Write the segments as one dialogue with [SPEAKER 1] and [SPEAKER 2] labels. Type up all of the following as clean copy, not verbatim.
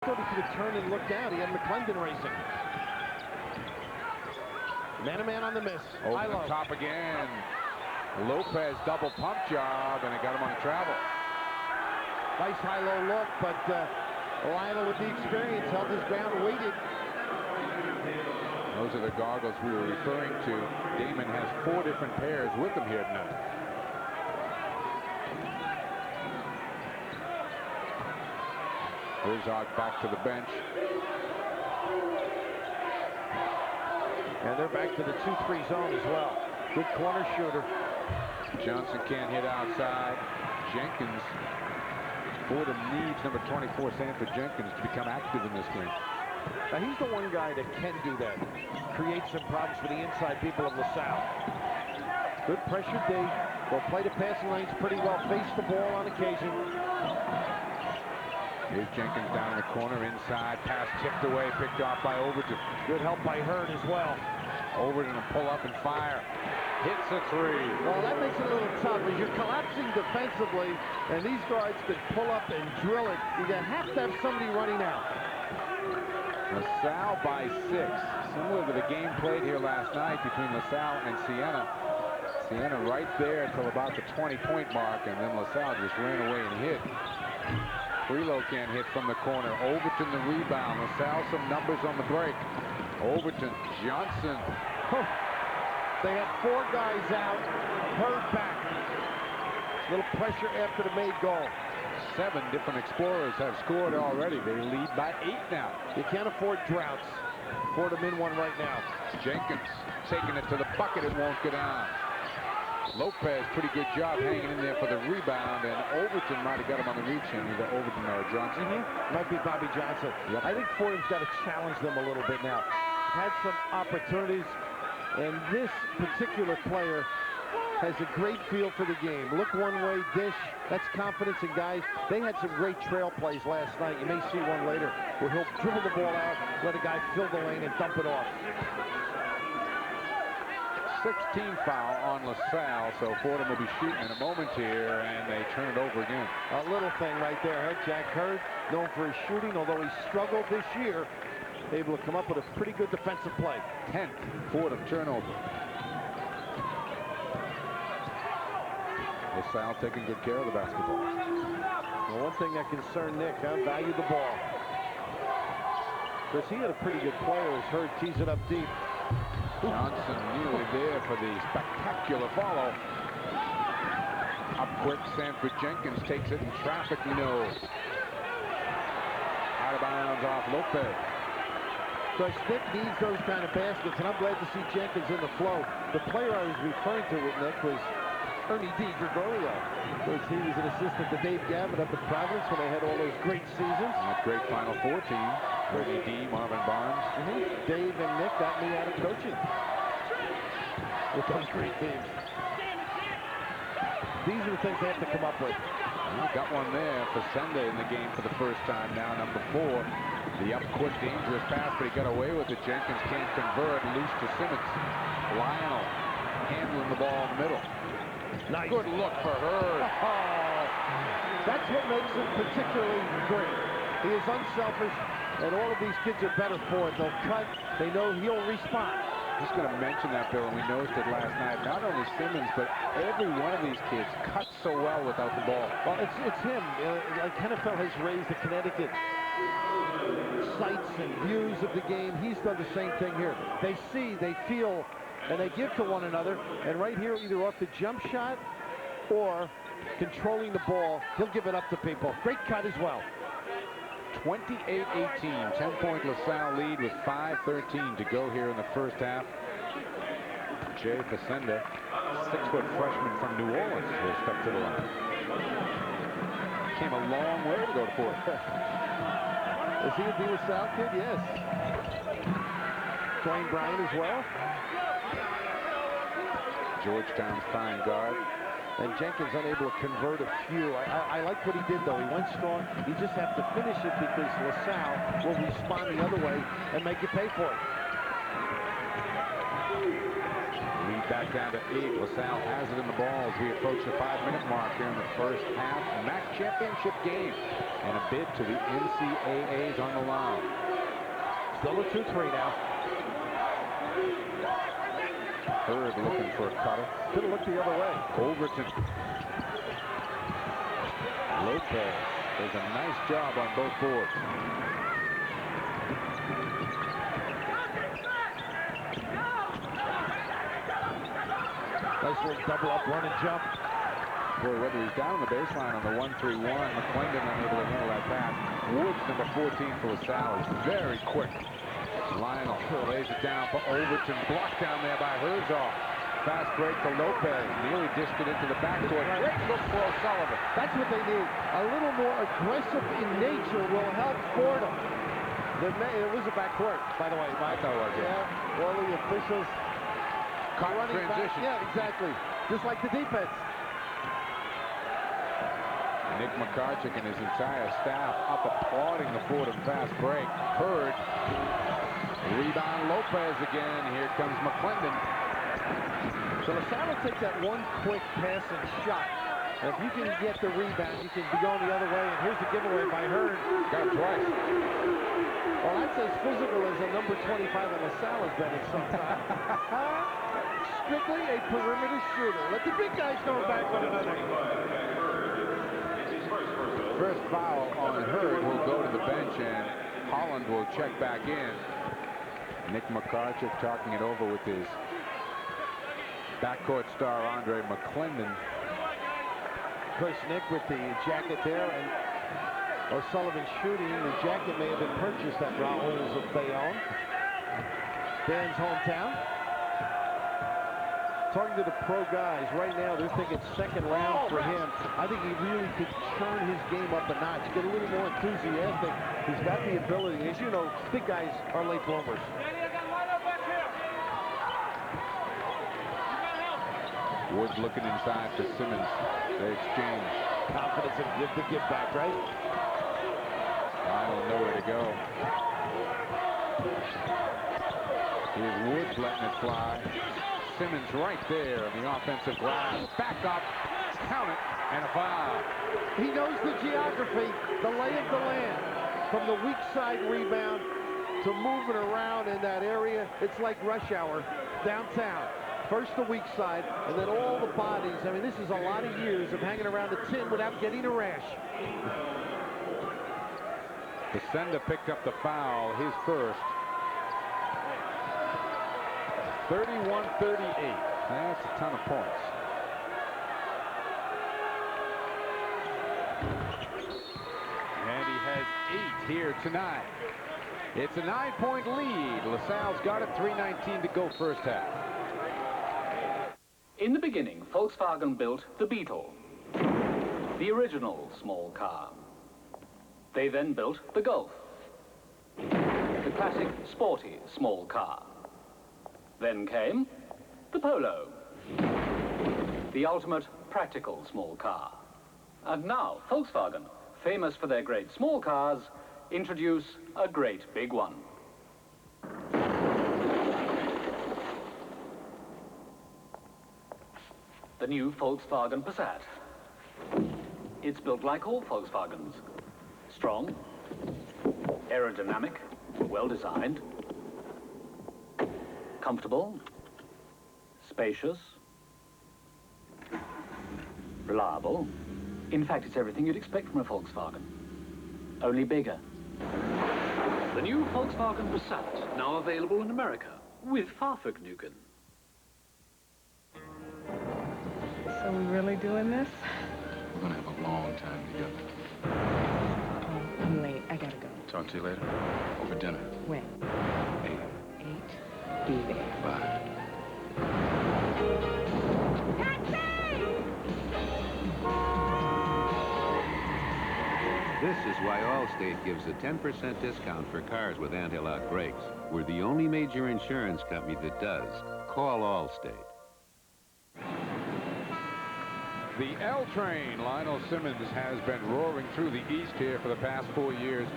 [SPEAKER 1] Thought he could have turned and looked out. He had McClendon racing. Man-to-man on the miss.
[SPEAKER 2] Over the top again. Lopez double pump job, and it got him on the travel.
[SPEAKER 1] Nice high-low look, but Lionel with the experience held his ground, waited.
[SPEAKER 2] Those are the goggles we were referring to. Damon has 4 different pairs with him here tonight. Herzog back to the bench.
[SPEAKER 1] And they're back to the 2-3 zone as well. Good corner shooter.
[SPEAKER 2] Johnson can't hit outside. Jenkins. Fordham needs number 24, Sanford Jenkins, to become active in this game.
[SPEAKER 1] Now he's the one guy that can do that. Create some problems for the inside people of LaSalle. Good pressure D. Will play the passing lanes pretty well. Face the ball on occasion.
[SPEAKER 2] Here's Jenkins down in the corner, inside, pass tipped away, picked off by Overton.
[SPEAKER 1] Good help by Hurd as well.
[SPEAKER 2] Overton will pull up and fire. Hits a 3.
[SPEAKER 1] Well, that makes it a little tough as you're collapsing defensively, and these guards could pull up and drill it. You have to have somebody running out.
[SPEAKER 2] LaSalle by 6. Similar to the game played here last night between LaSalle and Siena. Siena right there until about the 20-point mark, and then LaSalle just ran away and hit. Freelo can't hit from the corner. Overton the rebound. LaSalle some numbers on the break. Overton, Johnson.
[SPEAKER 1] Oh, they had 4 guys out. Hurd back. Little pressure after the made goal.
[SPEAKER 2] 7 different Explorers have scored already. They lead by 8 now.
[SPEAKER 1] You can't afford droughts. Fordham in one right now.
[SPEAKER 2] Jenkins taking it to the bucket. It won't go down. Lopez, pretty good job hanging in there for the rebound, and Overton might have got him on the reach in, either Overton or Johnson.
[SPEAKER 1] Might be Bobby Johnson.
[SPEAKER 2] Yep.
[SPEAKER 1] I think Fordham's got to challenge them a little bit now. Had some opportunities, and this particular player has a great feel for the game. Look one way, dish. That's confidence in guys. They had some great trail plays last night. You may see one later where he'll dribble the ball out, let a guy fill the lane, and dump it off.
[SPEAKER 2] 16 foul on LaSalle, so Fordham will be shooting in a moment here, and they turn it over again.
[SPEAKER 1] A little thing right there, huh? Jack Hurd, known for his shooting, although he struggled this year, able to come up with a pretty good defensive play.
[SPEAKER 2] 10th Fordham turnover. LaSalle taking good care of the basketball.
[SPEAKER 1] Well, one thing that concerned Nick, valued the ball. Because he had a pretty good player as Hurd tees it up deep.
[SPEAKER 2] Johnson nearly there for the spectacular follow. Up quick, Sanford Jenkins takes it in traffic, Out of bounds off Lopez.
[SPEAKER 1] Because Nick needs those kind of baskets, and I'm glad to see Jenkins in the flow. The player I was referring to with Nick was Ernie D. Gregorio. Because he was an assistant to Dave Gavin up in Providence when they had all those great seasons.
[SPEAKER 2] That great Final Four team. Ernie D., Marvin Barnes.
[SPEAKER 1] Dave and Nick got me out of coaching with those great teams. These are the things they have to come up with.
[SPEAKER 2] Got one there for Sunday in the game for the first time now, number 4. The up quick, dangerous pass, but he got away with it. Jenkins can't convert, loose to Simmons. Lionel handling the ball in the middle.
[SPEAKER 1] Nice.
[SPEAKER 2] Good look for Hurd.
[SPEAKER 1] Oh, that's what makes him particularly great. He is unselfish, and all of these kids are better for it. They'll cut. They know he'll respond.
[SPEAKER 2] Just going to mention that, Bill, and we noticed it last night. Not only Simmons, but every one of these kids cuts so well without the ball.
[SPEAKER 1] Well, it's him. Like NFL has raised the Connecticut sights and views of the game. He's done the same thing here. They see, they feel, and they give to one another. And right here, either off the jump shot or controlling the ball, he'll give it up to people. Great cut as well.
[SPEAKER 2] 28-18, 10-point LaSalle lead with 5:13 to go here in the first half. Jay Facenda, 6-foot freshman from New Orleans, will step to the line. Came a long way to go to 4th.
[SPEAKER 1] Is he a D. LaSalle kid? Yes. Dwayne Bryant as well.
[SPEAKER 2] Georgetown's fine guard.
[SPEAKER 1] And Jenkins unable to convert a few. I like what he did, though. He went strong. You just have to finish it because LaSalle will respond the other way and make you pay for it.
[SPEAKER 2] Lead back down to 8. LaSalle has it in the ball as we approach the 5-minute mark here in the first half. MAAC championship game. And a bid to the NCAAs on the line.
[SPEAKER 1] Still a 2-3 now.
[SPEAKER 2] Hurd looking for a cutter.
[SPEAKER 1] Could have looked the other way.
[SPEAKER 2] Overton. Lopez does a nice job on both boards.
[SPEAKER 1] Nice little double up run and jump.
[SPEAKER 2] Boy, whether he's down on the baseline on the 1-3-1, McClendon unable to handle that pass. Woods, number 14 for LaSalle, is very quick. Lionel lays it down for Overton. Blocked down there by Herzog. Fast break to Lopez. Nearly dished it into the backcourt. Great look for O'Sullivan.
[SPEAKER 1] That's what they need. A little more aggressive in nature will help Fordham. It was a backcourt, by the way, Mike. Yeah, all the officials.
[SPEAKER 2] Caught transition.
[SPEAKER 1] Yeah, exactly. Just like the defense.
[SPEAKER 2] Nick McCarchick and his entire staff up applauding the Fordham fast break. Hurd. Rebound Lopez again. Here comes McClendon.
[SPEAKER 1] So LaSalle will take that one quick passing shot. And if you can get the rebound, you can be going the other way. And here's the giveaway by Hurd.
[SPEAKER 2] Got it twice.
[SPEAKER 1] Well, that's as physical as a number 25 at LaSalle has been at some time. Strictly a perimeter shooter. Let the big guys go back with another.
[SPEAKER 2] First foul on Hurd will go to the bench, and Holland will check back in. Nick McCarchick talking it over with his backcourt star, Andre McClendon.
[SPEAKER 1] Of course, Nick with the jacket there, and O'Sullivan shooting. The jacket may have been purchased at Raoul's of Bayonne, Dan's hometown. Talking to the pro guys right now, they're thinking second round for him. I think he really could turn his game up a notch, get a little more enthusiastic. He's got the ability. As you know, big guys are late bloomers.
[SPEAKER 2] Woods looking inside for Simmons. They exchange.
[SPEAKER 1] Confidence and give the give back, right?
[SPEAKER 2] Lionel nowhere to go. Here's Woods letting it fly. Simmons right there on the offensive glass. Back up, count it, and a foul.
[SPEAKER 1] He knows the geography, the lay of the land. From the weak side rebound to moving around in that area, it's like rush hour downtown. First the weak side, and then all the bodies. I mean, this is a lot of years of hanging around the tin without getting a rash.
[SPEAKER 2] Descenda picked up the foul, his first. 31-38. That's a ton of points. And he has 8 here tonight. It's a 9-point lead. LaSalle's got it. 3:19 to go first half.
[SPEAKER 3] In the beginning, Volkswagen built the Beetle, the original small car. They then built the Golf, the classic sporty small car. Then came the Polo, the ultimate practical small car. And now Volkswagen, famous for their great small cars, introduce a great big one. The new Volkswagen Passat. It's built like all Volkswagens. Strong, aerodynamic, well designed, comfortable, spacious, reliable. In fact, it's everything you'd expect from a Volkswagen, only bigger. The new Volkswagen Passat, now available in America, with Fahrvergnügen.
[SPEAKER 4] So we really doing this?
[SPEAKER 5] We're gonna have a long time together.
[SPEAKER 4] Oh, I'm late. I gotta go.
[SPEAKER 5] Talk to you later. Over dinner.
[SPEAKER 4] When?
[SPEAKER 5] 8.
[SPEAKER 4] 8. Be there.
[SPEAKER 5] Bye.
[SPEAKER 6] This is why Allstate gives a 10% discount for cars with anti-lock brakes. We're the only major insurance company that does. Call Allstate.
[SPEAKER 2] The L train, Lionel Simmons, has been roaring through the East here for the past 4 years.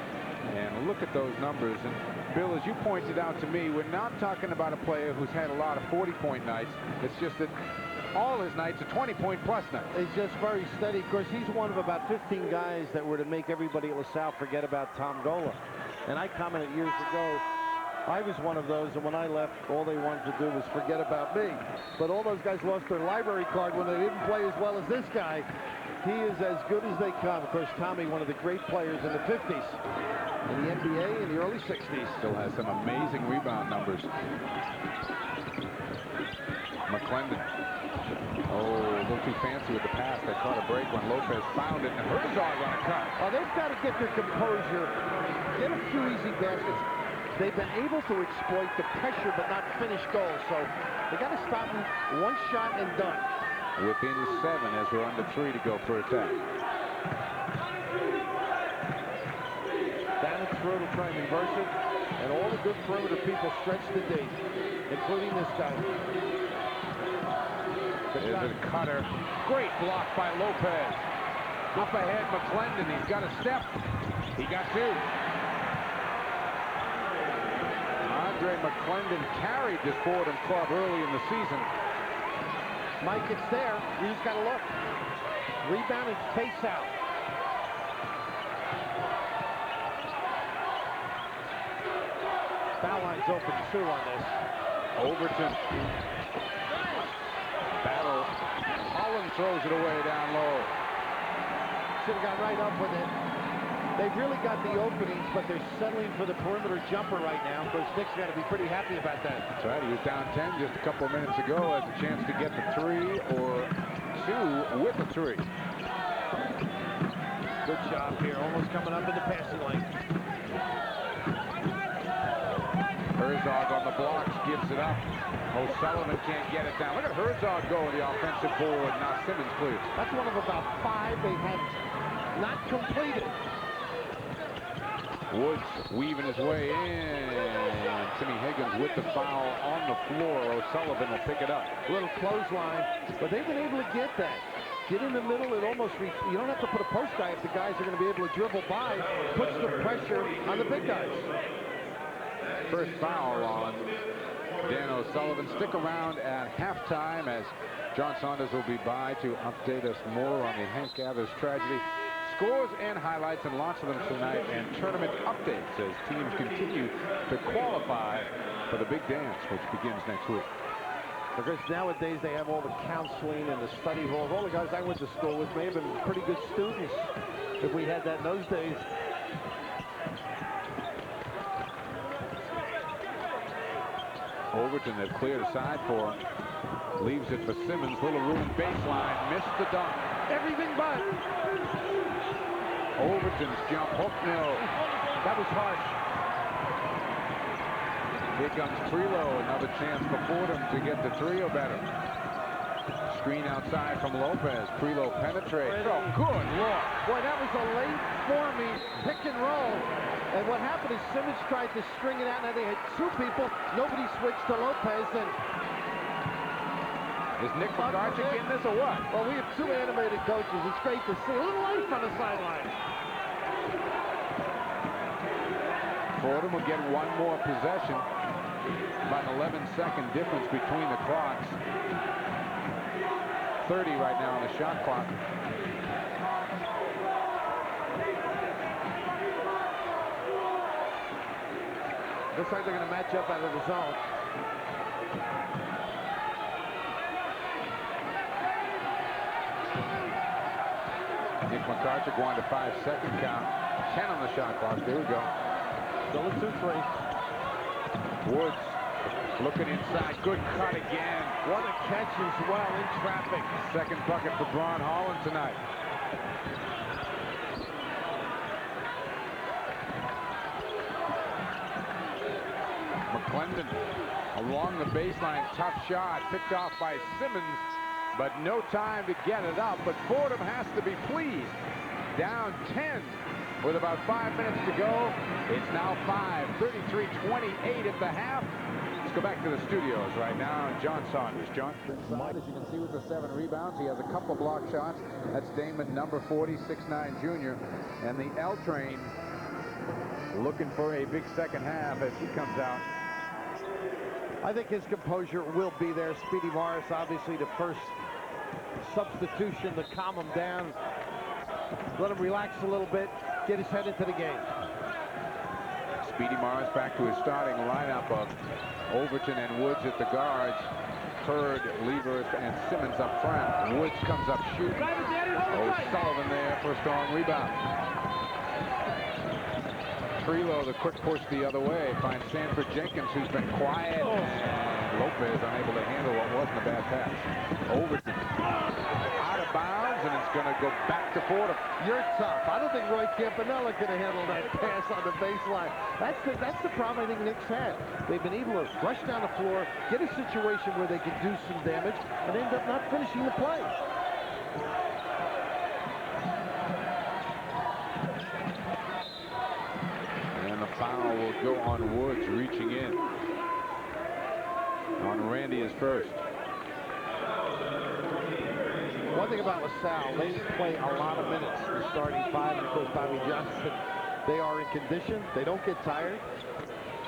[SPEAKER 2] And look at those numbers. And Bill, as you pointed out to me, we're not talking about a player who's had a lot of 40-point nights. It's just that all his nights are 20-point plus nights.
[SPEAKER 1] He's just very steady. Of course, he's one of about 15 guys that were to make everybody at LaSalle forget about Tom Gola. And I commented years ago, I was one of those, and when I left, all they wanted to do was forget about me. But all those guys lost their library card when they didn't play as well as this guy. He is as good as they come. Of course, Tommy, one of the great players in the 50s, in the NBA in the early 60s.
[SPEAKER 2] Still has some amazing rebound numbers. McClendon. Oh, a little too fancy with the pass. They caught a break when Lopez found it, and Herzog on a cut.
[SPEAKER 1] Oh, they've got to get their composure, get a few easy baskets. They've been able to exploit the pressure but not finish goals, so they got to stop them one shot and done.
[SPEAKER 2] Within 7 as we're under 3 to go for attack.
[SPEAKER 1] Down and through to try and reverse it, and all the good perimeter people stretch the D, including this guy.
[SPEAKER 2] There's a cutter. Great block by Lopez. Up ahead, McClendon. He's got a step. He got 2. Andre McClendon carried this Fordham club early in the season.
[SPEAKER 1] Mike, it's there. You just got to look. Rebound and face out. Foul line's open 2 on this.
[SPEAKER 2] Overton. Battle. Holland throws it away down low.
[SPEAKER 1] Should have got right up with it. They've really got the openings, but they're settling for the perimeter jumper right now. Of course, Nick's got to be pretty happy about that.
[SPEAKER 2] That's right. He was down 10 just a couple of minutes ago. Has a chance to get the 3 or 2 with the 3.
[SPEAKER 1] Good job here. Almost coming up in the passing lane.
[SPEAKER 2] Herzog on the blocks, gives it up. O'Sullivan can't get it down. Look at Herzog go with the offensive board. Now Simmons clears.
[SPEAKER 1] That's one of about 5 they have not completed.
[SPEAKER 2] Woods weaving his way in. Timmy Higgins with the foul on the floor. O'Sullivan will pick it up.
[SPEAKER 1] A little clothesline, but they've been able to get that. Get in the middle and almost reach. You don't have to put a post guy if the guys are going to be able to dribble by. Puts the pressure on the big guys.
[SPEAKER 2] First foul on Dan O'Sullivan. Stick around at halftime as John Saunders will be by to update us more on the Hank Gathers tragedy. Scores and highlights, and lots of them tonight, and tournament updates as teams continue to qualify for the big dance, which begins next week.
[SPEAKER 1] Because nowadays they have all the counseling and the study halls. All the guys I went to school with may have been pretty good students if we had that in those days.
[SPEAKER 2] Overton had cleared aside for him. Leaves it for Simmons. Little room baseline. Missed the dunk.
[SPEAKER 1] Everything but.
[SPEAKER 2] Overton's jump hook, no.
[SPEAKER 1] That was harsh.
[SPEAKER 2] Here comes Prelo. Another chance for Fordham to get the 3 or better. Screen outside from Lopez. Prelo penetrates. Oh, good Lord.
[SPEAKER 1] Boy, that was a late forming pick and roll. And what happened is Simmons tried to string it out. Now they had 2 people. Nobody switched to Lopez. And
[SPEAKER 2] is Nick McCarthy in this or what?
[SPEAKER 1] well, we have 2 animated coaches. It's great to see. A little life on the sideline.
[SPEAKER 2] Fordham will get 1 more possession. About an 11-second difference between the clocks. 30 right now on the shot clock.
[SPEAKER 1] Looks like they're going to match up out of the zone.
[SPEAKER 2] Nick McCarthy going to 5-second count. 10 on the shot clock. There we go.
[SPEAKER 1] Still a 2-3.
[SPEAKER 2] Woods looking inside. Good cut again.
[SPEAKER 1] What a catch as well in traffic.
[SPEAKER 2] Second bucket for Braun Holland tonight. McClendon along the baseline. Tough shot. Picked off by Simmons, but no time to get it up. But Fordham has to be pleased. Down 10 with about 5 minutes to go. It's now 33-28 at the half. Let's go back to the studios right now. John Saunders. John? Inside, as you can see, with the 7 rebounds. He has a couple block shots. That's Damon, number 40, 6'9" junior. And the L train looking for a big second half as he comes out.
[SPEAKER 1] I think his composure will be there. Speedy Morris, obviously the first substitution to calm him down. Let him relax a little bit, get his head into the game.
[SPEAKER 2] Speedy Morris back to his starting lineup of Overton and Woods at the guards. Hurd, Levers, and Simmons up front. Woods comes up shooting. O'Sullivan there for a strong rebound. Trelo, the quick push the other way, finds Sanford Jenkins, who's been quiet, and Lopez unable to handle what wasn't a bad pass. Overton out of bounds, and it's going to go back to Fordham.
[SPEAKER 1] You're tough. I don't think Roy Campanella could have handled that pass on the baseline. That's the problem I think Knicks had. They've been able to rush down the floor, get a situation where they can do some damage, and end up not finishing the play.
[SPEAKER 2] And the foul will go on Woods, reaching in. On Randy is first.
[SPEAKER 1] One thing about LaSalle, they play a lot of minutes. The starting five, and of course Bobby Johnson, they are in condition. They don't get tired.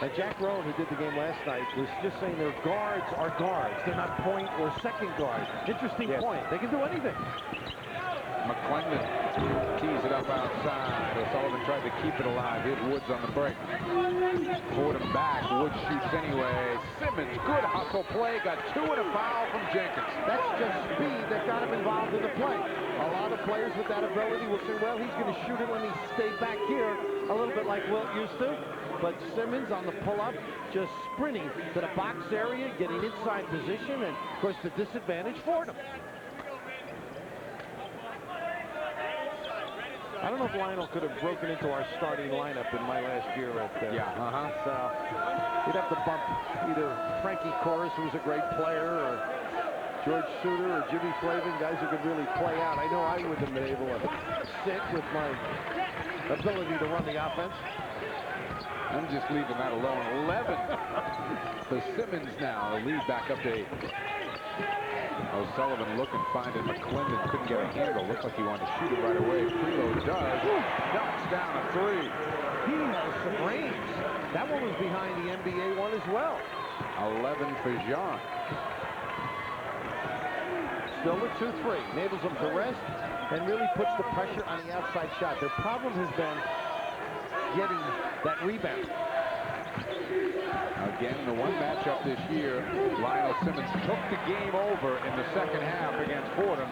[SPEAKER 1] And Jack Rowan, who did the game last night, was just saying their guards are guards. They're not point or second guards. Interesting point. They can do anything.
[SPEAKER 2] McClendon tees it up outside. O'Sullivan tried to keep it alive. Hit Woods on the break. Fordham back. Woods shoots anyway. Simmons, good hustle play. Got two and a foul from Jenkins.
[SPEAKER 1] That's just speed that got him involved in the play. A lot of players with that ability will say, well, he's going to shoot it when he stays back here, a little bit like Wilt used to. But Simmons on the pull-up, just sprinting to the box area, getting inside position, and, of course, the disadvantage Fordham. I don't know if Lionel could have broken into our starting lineup in my last year at So we'd have to bump either Frankie Corris, who was a great player, or George Suter or Jimmy Flavin, guys who could really play out. I know I wouldn't have been able to sit with my ability to run the offense.
[SPEAKER 2] I'm just leaving that alone. 11 for Simmons now. The lead back up to 8. O'Sullivan looking, finding McClendon, couldn't get a handle. Looked like he wanted to shoot it right away. Trelo does. Knocks down a 3.
[SPEAKER 1] He has some range. That one was behind the NBA one as well.
[SPEAKER 2] 11 for Jean.
[SPEAKER 1] Still the 2-3. Enables them to rest and really puts the pressure on the outside shot. Their problem has been getting that rebound.
[SPEAKER 2] Again, the one matchup this year, Lionel Simmons took the game over in the second half against Fordham,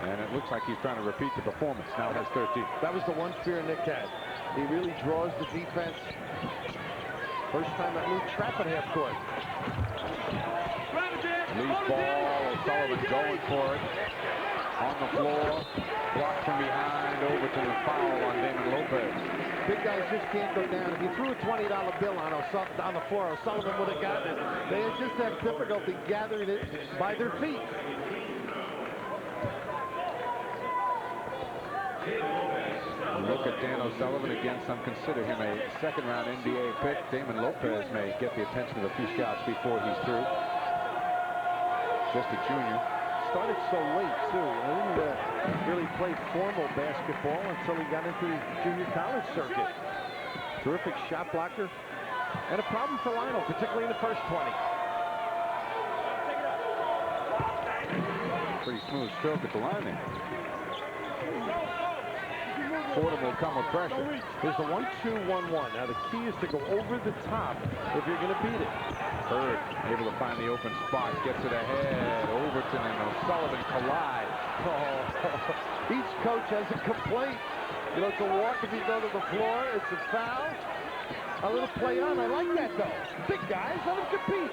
[SPEAKER 2] and it looks like he's trying to repeat the performance. Now has 13.
[SPEAKER 1] That was the one fear Nick had. He really draws the defense. First time that moved trap at half court.
[SPEAKER 2] Lead ball, O'Sullivan going for it. On the floor, blocked from behind, over to the foul on Damon Lopez.
[SPEAKER 1] Big guys just can't go down. If you threw a $20 bill on the floor, O'Sullivan would have gotten it. They just have difficulty gathering it by their feet.
[SPEAKER 2] Look at Dan O'Sullivan again. Some consider him a second-round NBA pick. Damon Lopez may get the attention of a few scouts before he's through. Just a junior.
[SPEAKER 1] Started so late, too. He didn't really play formal basketball until he got into the junior college circuit. Terrific shot blocker. And a problem for Lionel, particularly in the first 20.
[SPEAKER 2] Pretty smooth stroke at the line there. Fordham will come with pressure.
[SPEAKER 1] There's the 1-2-1-1. Now the key is to go over the top if you're going to beat it.
[SPEAKER 2] Hurd able to find the open spot, gets it ahead. Overton and O'Sullivan collide.
[SPEAKER 1] Oh, each coach has a complaint. You know, it's a walk if you go to the floor. It's a foul. A little play on. I like that, though. Big guys, let them compete.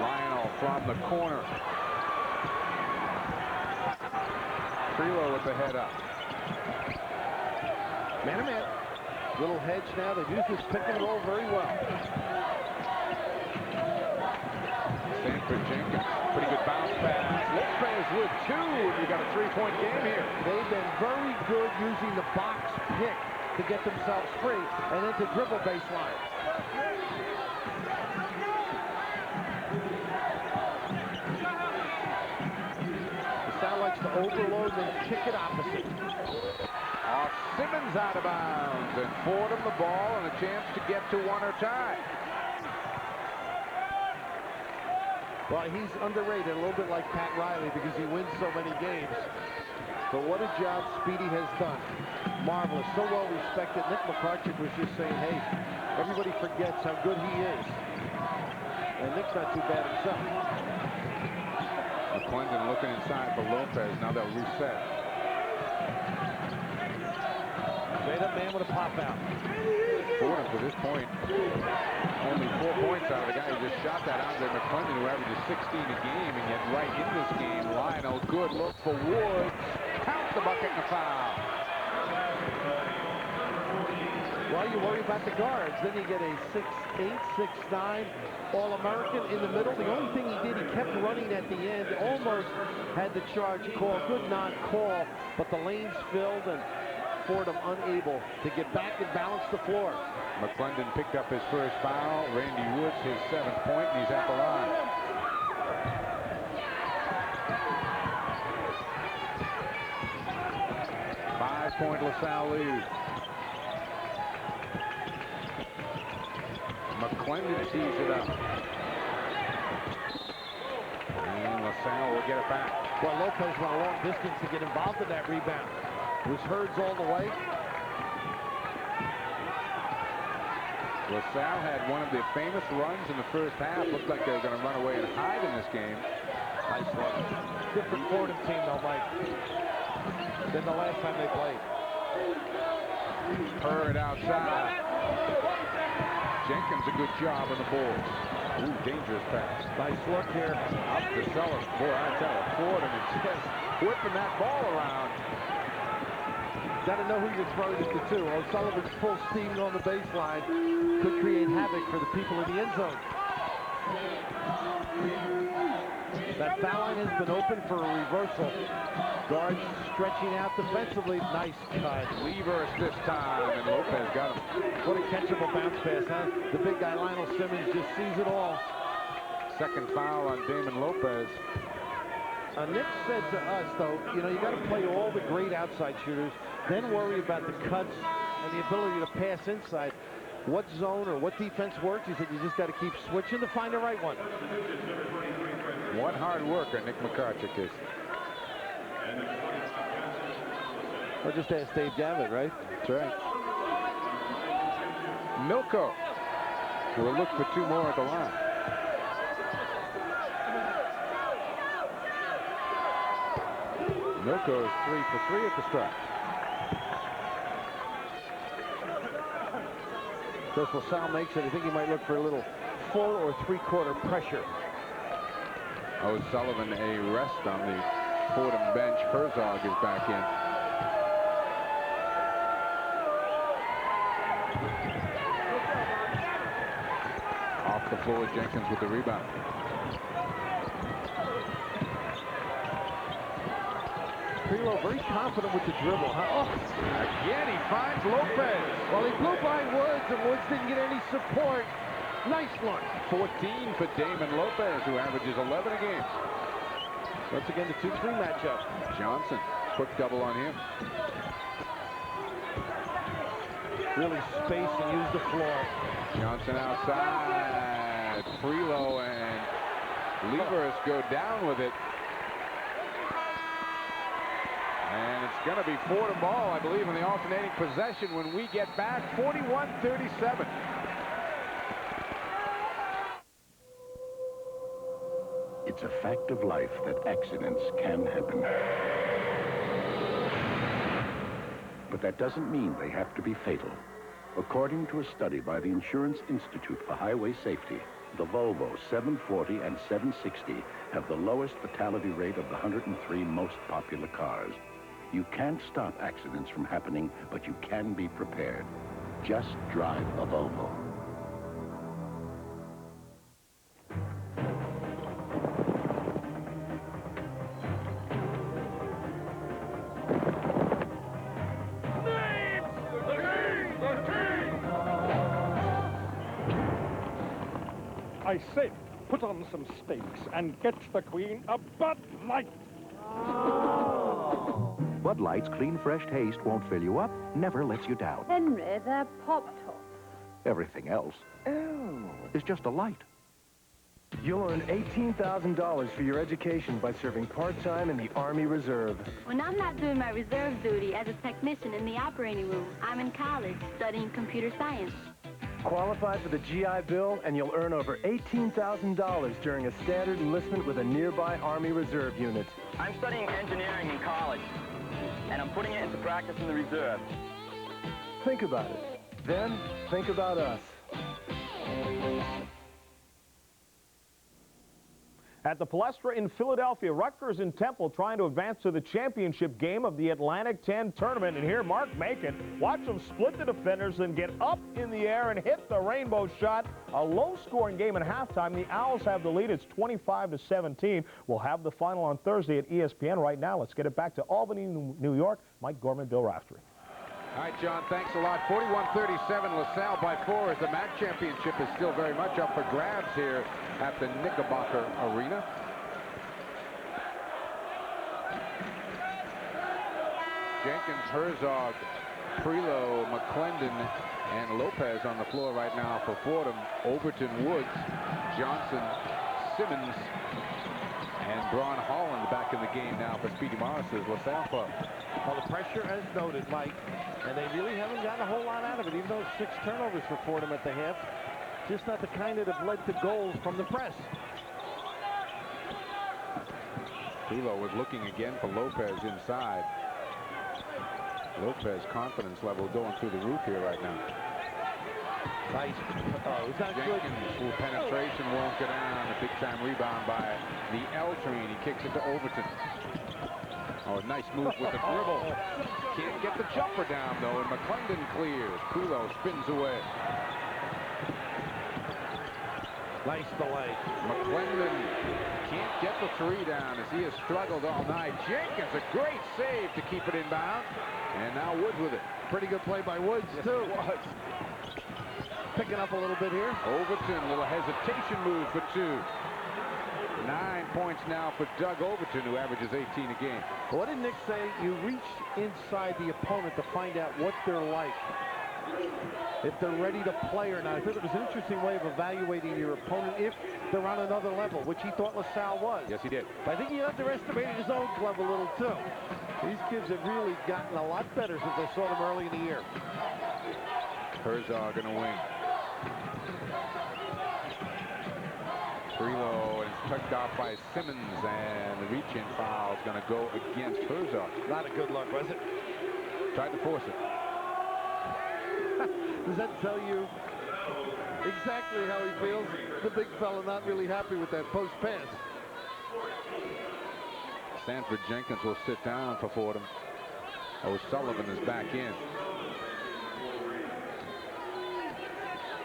[SPEAKER 2] Lionel from the corner. Trelo with the head up.
[SPEAKER 1] Man-to-man. Little hedge now. They've used this pick and roll very well.
[SPEAKER 2] Sanford Jenkins. Pretty good bounce pass. Lopez with 2. You got a 3-point game here.
[SPEAKER 1] They've been very good using the box pick to get themselves free and then to dribble baseline. Likes to overload and kick it opposite.
[SPEAKER 2] Simmons out of bounds, and Fordham the ball and a chance to get to one or tie.
[SPEAKER 1] Well, he's underrated, a little bit like Pat Riley, because he wins so many games. But what a job Speedy has done. Marvelous, so well respected. Nick McCartchick was just saying, hey, everybody forgets how good he is. And Nick's not too bad himself.
[SPEAKER 2] McClendon looking inside for Lopez. Now they'll reset.
[SPEAKER 1] Straight up man with a pop out.
[SPEAKER 2] Fordham to this point, only 4 points out of the guy who just shot that Andre McClendon, who averages 16 a game, and yet right in this game, Lionel, good look for Woods. Counts the bucket and a foul.
[SPEAKER 1] Well, you worry about the guards. Then you get a 6'8", 6'9", All-American in the middle. The only thing he did, he kept running at the end. Almost had the charge call. Good non-call, but the lanes filled, and Fordham unable to get back and balance the floor.
[SPEAKER 2] McClendon picked up his first foul. Randy Woods his 7th point, and he's at the line. Five-point LaSalle lead. McClendon tees it up. And LaSalle will get it back.
[SPEAKER 1] Well, Lopez went a long distance to get involved in that rebound. It was Hurds all the way.
[SPEAKER 2] LaSalle had one of the famous runs in the first half. Looked like they were going to run away and hide in this game.
[SPEAKER 1] Nice look. Different Fordham team, though, Mike, than the last time they played.
[SPEAKER 2] Hurd outside. Jenkins a good job on the boards. Ooh, dangerous pass.
[SPEAKER 1] Nice look here.
[SPEAKER 2] Up to Sellers. Boy, I tell you, Fordham is just whipping that ball around.
[SPEAKER 1] Got to know who you're throwing it to, too. O'Sullivan's full steam on the baseline could create havoc for the people in the end zone. That foul line has been open for a reversal. Guards stretching out defensively. Nice cut.
[SPEAKER 2] Levers this time, and Lopez got him.
[SPEAKER 1] What a catchable bounce pass, huh? The big guy, Lionel Simmons, just sees it all.
[SPEAKER 2] Second foul on Damon Lopez.
[SPEAKER 1] Nick said to us, though, you know, you got to play all the great outside shooters, then worry about the cuts and the ability to pass inside. What zone or what defense works? He said you just got to keep switching to find the right one.
[SPEAKER 2] One hard worker, Nick McCartchick is.
[SPEAKER 1] I'll just ask Dave Gavitt, right?
[SPEAKER 2] That's right. Milko will look for 2 more at the line. Milko is 3 for 3 at the stripe.
[SPEAKER 1] Chris LaSalle makes it. I think he might look for a little full or 3/4 pressure.
[SPEAKER 2] O'Sullivan a rest on the Fordham bench. Herzog is back in. Off the floor, Jenkins with the rebound.
[SPEAKER 1] Prelo very confident with the dribble. Huh? Oh.
[SPEAKER 2] Again, he finds Lopez.
[SPEAKER 1] Well, he blew by Woods, and Woods didn't get any support. Nice look.
[SPEAKER 2] 14 for Damon Lopez, who averages 11 a game.
[SPEAKER 1] Once again, the 2-3 matchup.
[SPEAKER 2] Johnson, quick double on him.
[SPEAKER 1] Really space and use the floor.
[SPEAKER 2] Johnson outside. Prelo and Levers go down with it. And it's going to be Fordham ball, I believe, in the alternating possession when we get back. 41-37.
[SPEAKER 7] It's a fact of life that accidents can happen. But that doesn't mean they have to be fatal. According to a study by the Insurance Institute for Highway Safety, the Volvo 740 and 760 have the lowest fatality rate of the 103 most popular cars. You can't stop accidents from happening, but you can be prepared. Just drive a Volvo.
[SPEAKER 8] I say, put on some steaks and get the Queen a Bud Light.
[SPEAKER 9] Bud Light's clean, fresh taste won't fill you up, never lets you down.
[SPEAKER 10] Henry, they're Pop-Tarts.
[SPEAKER 9] Everything else is just a light.
[SPEAKER 11] You'll earn $18,000 for your education by serving part-time in the Army Reserve.
[SPEAKER 10] When I'm not doing my reserve duty as a technician in the operating room, I'm in college studying computer science.
[SPEAKER 11] Qualify for the GI Bill, and you'll earn over $18,000 during a standard enlistment with a nearby Army Reserve unit.
[SPEAKER 12] I'm studying engineering in college, and I'm putting it into practice in the reserve.
[SPEAKER 11] Think about it. Then, think about us.
[SPEAKER 13] At the Palestra in Philadelphia, Rutgers and Temple trying to advance to the championship game of the Atlantic 10 tournament. And here, Mark Macon, watch them split the defenders and get up in the air and hit the rainbow shot. A low-scoring game at halftime. The Owls have the lead. It's 25-17. We'll have the final on Thursday at ESPN. Right now, let's get it back to Albany, New York. Mike Gorman, Bill Raftery.
[SPEAKER 2] All right, John, thanks a lot. 41-37, LaSalle by 4 as the MAAC championship is still very much up for grabs here at the Knickerbocker Arena. Jenkins, Herzog, Prelo, McClendon, and Lopez on the floor right now for Fordham. Overton, Woods, Johnson, Simmons, and Braun Holland back in the game now for Speedy Morris's LaSalle club.
[SPEAKER 1] Well, the pressure, as noted, Mike, and they really haven't gotten a whole lot out of it, even though 6 turnovers for Fordham at the half. Just not the kind that have led to goals from the press.
[SPEAKER 2] Prelo was looking again for Lopez inside. Lopez confidence level going through the roof here right now.
[SPEAKER 1] Nice. Oh, it's not good.
[SPEAKER 2] Jenkins, penetration won't go down. A big-time rebound by the L train. He kicks it to Overton. Oh, nice move with the dribble. Can't get the jumper down, though, and McClendon clears. Prelo spins away.
[SPEAKER 1] Nice delay.
[SPEAKER 2] McClendon can't get the 3 down as he has struggled all night. Jenkins, a great save to keep it inbound. And now Woods with it.
[SPEAKER 1] Pretty good play by Woods, too. Picking up a little bit here.
[SPEAKER 2] Overton, little hesitation move for 2. 9 points now for Doug Overton, who averages 18 a game.
[SPEAKER 1] What did Nick say? You reach inside the opponent to find out what they're like, if they're ready to play or not. I thought it was an interesting way of evaluating your opponent if they're on another level, which he thought LaSalle was.
[SPEAKER 2] Yes, he did.
[SPEAKER 1] But I think he underestimated his own club a little, too. These kids have really gotten a lot better since I saw them early in the year.
[SPEAKER 2] Herzog in a wing. Prelo is touched off by Simmons, and the reach-in foul is going to go against Herzog.
[SPEAKER 1] Not a good look, was it?
[SPEAKER 2] Tried to force it.
[SPEAKER 1] Does that tell you exactly how he feels? The big fella not really happy with that post pass.
[SPEAKER 2] Sanford Jenkins will sit down for Fordham. O'Sullivan is back in.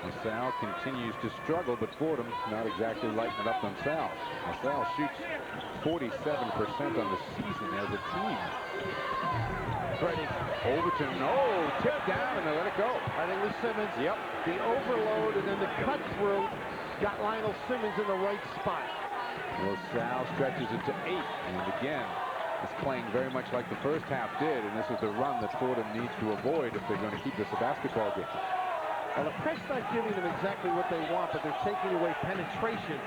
[SPEAKER 2] LaSalle continues to struggle, but Fordham not exactly lighting it up themselves. LaSalle shoots 47% on the season as a team.
[SPEAKER 1] Ready.
[SPEAKER 2] Overton, tipped down and they let it go.
[SPEAKER 1] I think it was Simmons.
[SPEAKER 2] Yep.
[SPEAKER 1] The overload and then the cut through got Lionel Simmons in the right spot.
[SPEAKER 2] LaSalle stretches it to 8, and again, it's playing very much like the first half did, and this is the run that Fordham needs to avoid if they're going to keep this a basketball game.
[SPEAKER 1] Well, the press not giving them exactly what they want, but they're taking away penetration.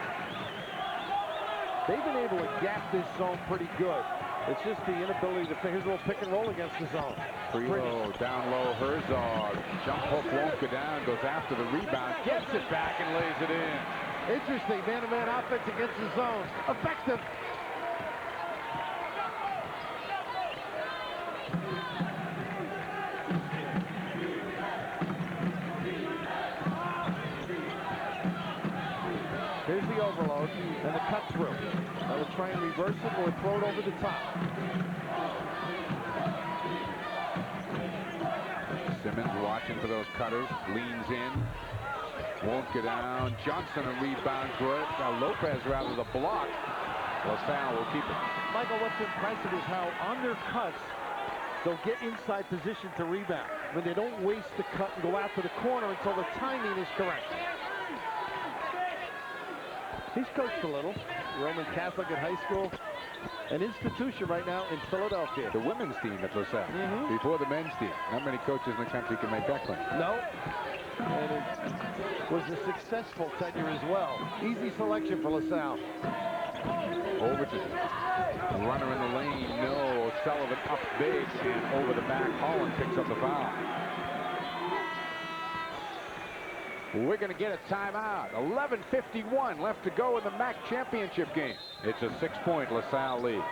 [SPEAKER 1] They've been able to gap this zone pretty good. It's just the inability to here's a little pick and roll against the zone.
[SPEAKER 2] Prelo down low, Herzog. Jump hook won't go down, goes after the rebound, gets it back and lays it in.
[SPEAKER 1] Interesting, man-to-man offense against the zone. Effective. Here's the overload and the cut through. They'll try and reverse it or throw it over the top.
[SPEAKER 2] Simmons watching for those cutters, leans in, won't get down. Johnson a rebound, good. Lopez rather the block. LaSalle will keep it.
[SPEAKER 1] Michael, what's impressive is how on their cuts, they'll get inside position to rebound. When they don't waste the cut and go out to the corner until the timing is correct. He's coached a little. Roman Catholic at high school. an institution right now in Philadelphia.
[SPEAKER 2] The women's team at LaSalle before the men's team. Not many coaches in the country can make that claim.
[SPEAKER 1] No. And it was a successful tenure as well. Easy selection for LaSalle.
[SPEAKER 2] Overton. Runner in the lane. No. Sullivan up big and over the back. Holland picks up the foul. We're going to get a timeout. 11:51 left to go in the MAAC championship game. It's a 6-point LaSalle lead.